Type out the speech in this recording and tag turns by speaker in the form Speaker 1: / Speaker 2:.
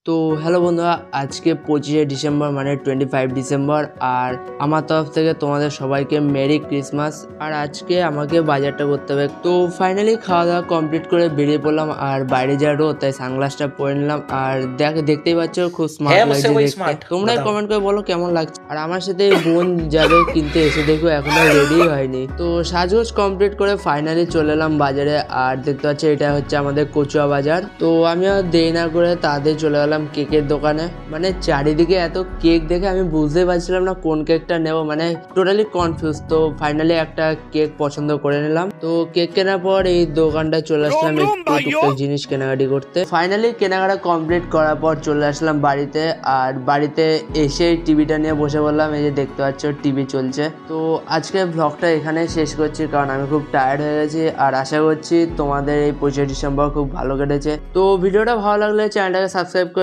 Speaker 1: তো হ্যালো বন্ধুরা, আজকে 25শে ডিসেম্বর মানে 25 ডিসেম্বর। আর আমার তরফ থেকে তোমাদের সবাইকে মেরি ক্রিসমাস। আর আজকে আমাকে বাজারটা করতে হবে। তো ফাইনালি খাওয়া দাওয়া কমপ্লিট করে বেরিয়ে পড়লাম। আর বাইরে যা রোদ, তাই সানগ্লাসটা পরে নিলাম। আর দেখতেই পাচ্ছ খুব স্মার্ট
Speaker 2: है मुझसे
Speaker 1: লাগছে
Speaker 2: वही
Speaker 1: দেখতে।
Speaker 2: स्मार्ट
Speaker 1: তোমরাই
Speaker 2: बताओ।
Speaker 1: কমেন্ট করে বলো কেমন লাগছে। আর আমার সাথে বোন যাবে কিনতে, এসে দেখো এখনো রেডি হয়নি। তো সাজগোজ কমপ্লিট করে ফাইনালি চলে এলাম বাজারে। আর দেখতে পাচ্ছ এটা হচ্ছে আমাদের কচুয়া বাজার। তো আমি আর দেরি না করে তাড়াতাড়ি চলে গেলাম কেকের দোকানে। মানে চারিদিকে এত কেক দেখে আমি বুঝতে পারছিলাম না কোন কেকটা নেব, মানে টোটালি কনফিউজ। তো ফাইনালি একটা কেক পছন্দ করে নিলাম। তো কেক কেনার পর এই দোকানটায় চলে আসলাম একটু টুকটাক জিনিস কেনাকাটি করতে। ফাইনালি কেনাকাটা কমপ্লিট করার পর চলে আসলাম বাড়িতে। আর বাড়িতে এসে টিভিটা নিয়ে বসে পড়লাম। এই যে দেখতে পাচ্ছ টিভি চলছে। তো আজকে ব্লগটা এখানে শেষ করছি, কারণ আমি খুব টায়ার্ড হয়ে গেছি। আর আশা করছি তোমাদের এই 25 ডিসেম্বর খুব ভালো কেটেছে। তো ভিডিওটা ভালো লাগলে চ্যানেলটাকে সাবস্ক্রাইব করে